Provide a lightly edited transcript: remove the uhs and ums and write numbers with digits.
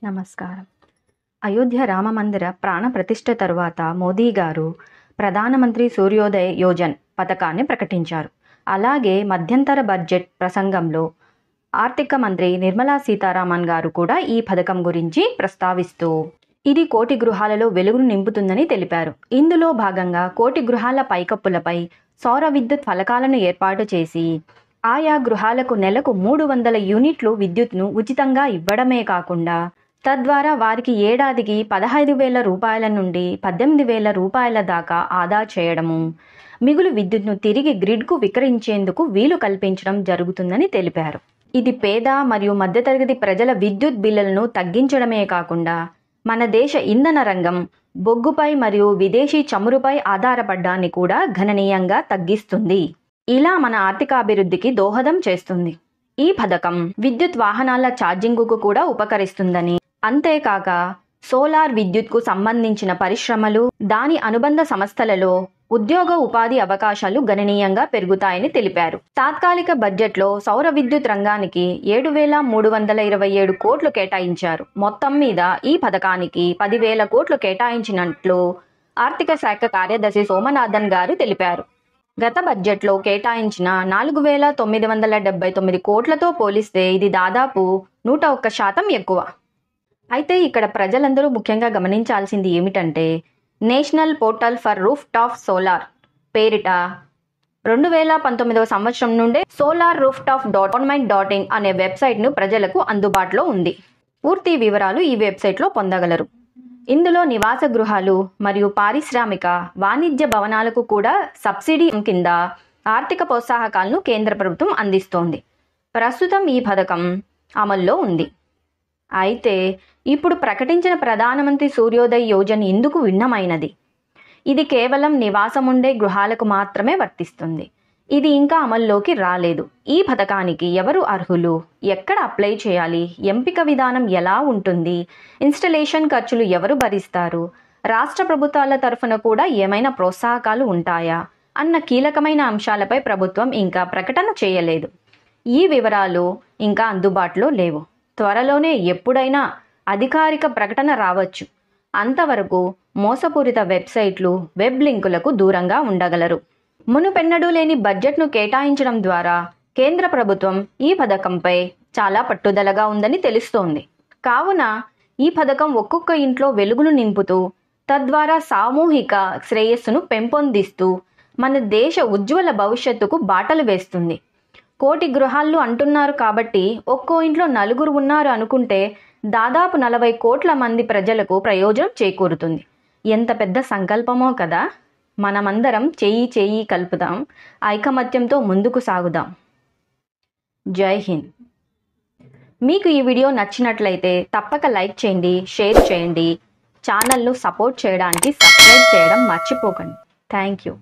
నమస్కారం. అయోధ్య రామమందిర ప్రాణ ప్రతిష్ఠ తరువాత మోదీ గారు ప్రధానమంత్రి సూర్యోదయ యోజన్ పథకాన్ని ప్రకటించారు. అలాగే మధ్యంతర బడ్జెట్ ప్రసంగంలో ఆర్థిక మంత్రి నిర్మలా సీతారామన్ గారు కూడా ఈ పథకం గురించి ప్రస్తావిస్తూ ఇది కోటి గృహాలలో వెలుగును నింపుతుందని తెలిపారు. ఇందులో భాగంగా కోటి గృహాల పైకప్పులపై సౌర విద్యుత్ ఫలకాలను ఏర్పాటు చేసి ఆయా గృహాలకు నెలకు 300 యూనిట్లు విద్యుత్ను ఉచితంగా ఇవ్వడమే కాకుండా తద్వారా వారికి ఏడాదికి 15,000 రూపాయల నుండి 18,000 రూపాయల దాకా ఆదా చేయడము, మిగులు విద్యుత్ను తిరిగి గ్రిడ్కు విక్రయించేందుకు వీలు కల్పించడం జరుగుతుందని తెలిపారు. ఇది పేద మరియు మధ్యతరగతి ప్రజల విద్యుత్ బిల్లులను తగ్గించడమే కాకుండా మన దేశ ఇంధన రంగం బొగ్గుపై మరియు విదేశీ చమురుపై ఆధారపడ్డాన్ని కూడా గణనీయంగా తగ్గిస్తుంది. ఇలా మన ఆర్థికాభివృద్ధికి దోహదం చేస్తుంది. ఈ పథకం విద్యుత్ వాహనాల ఛార్జింగుకు కూడా ఉపకరిస్తుందని, అంతేకాక సోలార్ విద్యుత్కు సంబంధించిన పరిశ్రమలు, దాని అనుబంధ సంస్థలలో ఉద్యోగ ఉపాధి అవకాశాలు గణనీయంగా పెరుగుతాయని తెలిపారు. తాత్కాలిక బడ్జెట్లో సౌర విద్యుత్ రంగానికి 7,327 కోట్లు కేటాయించారు. మొత్తం మీద ఈ పథకానికి 10,000 కోట్లు కేటాయించినట్లు ఆర్థిక శాఖ కార్యదర్శి సోమనాథన్ గారు తెలిపారు. గత బడ్జెట్లో కేటాయించిన 4,979 కోట్లతో పోలిస్తే ఇది దాదాపు 101% ఎక్కువ. అయితే ఇక్కడ ప్రజలందరూ ముఖ్యంగా గమనించాల్సింది ఏమిటంటే, national portal for roof top solar పేరిట 2019 సంవత్సరం నుండే solarrooftop.government.in అనే వెబ్సైట్ను ప్రజలకు అందుబాటులో ఉంది. పూర్తి వివరాలు ఈ వెబ్సైట్లో పొందగలరు. ఇందులో నివాస గృహాలు మరియు పారిశ్రామిక వాణిజ్య భవనాలకు కూడా సబ్సిడీ కింద ఆర్థిక ప్రోత్సాహకాలను కేంద్ర ప్రభుత్వం అందిస్తోంది. ప్రస్తుతం ఈ పథకం అమల్లో ఉంది. అయితే ఇప్పుడు ప్రకటించిన ప్రధానమంత్రి సూర్యోదయ్ యోజన ఇందుకు భిన్నమైనది. ఇది కేవలం నివాసం ఉండే గృహాలకు మాత్రమే వర్తిస్తుంది. ఇది ఇంకా అమల్లోకి రాలేదు. ఈ పథకానికి ఎవరు అర్హులు, ఎక్కడ అప్లై చేయాలి, ఎంపిక విధానం ఎలా ఉంటుంది, ఇన్స్టలేషన్ ఖర్చులు ఎవరు భరిస్తారు, రాష్ట్ర ప్రభుత్వాల తరఫున కూడా ఏమైనా ప్రోత్సాహకాలు ఉంటాయా అన్న కీలకమైన అంశాలపై ప్రభుత్వం ఇంకా ప్రకటన చేయలేదు. ఈ వివరాలు ఇంకా అందుబాటులో లేవు. త్వరలోనే ఎప్పుడైనా అధికారిక ప్రకటన రావచ్చు. అంతవరకు మోసపూరిత వెబ్సైట్లు, వెబ్ లింకులకు దూరంగా ఉండగలరు. మునుపెన్నడూ లేని బడ్జెట్ను కేటాయించడం ద్వారా కేంద్ర ప్రభుత్వం ఈ పథకంపై చాలా పట్టుదలగా ఉందని తెలుస్తోంది. కావున ఈ పథకం ఒక్కొక్క ఇంట్లో వెలుగును నింపుతూ, తద్వారా సామూహిక శ్రేయస్సును పెంపొందిస్తూ మన దేశ ఉజ్వల భవిష్యత్తుకు బాటలు వేస్తుంది. కోటి గృహాలు అంటున్నారు కాబట్టి ఒక్కో ఇంట్లో నలుగురు ఉన్నారు అనుకుంటే దాదాపు 40 కోట్ల మంది ప్రజలకు ప్రయోజనం చేకూరుతుంది. ఎంత పెద్ద సంకల్పమో కదా. మనమందరం చేయి కలుపుదాం, ఐకమత్యంతో ముందుకు సాగుదాం. జై హింద్. మీకు ఈ వీడియో నచ్చినట్లయితే తప్పక లైక్ చేయండి, షేర్ చేయండి. ఛానల్ను సపోర్ట్ చేయడానికి సబ్స్క్రైబ్ చేయడం మర్చిపోకండి. Thank you.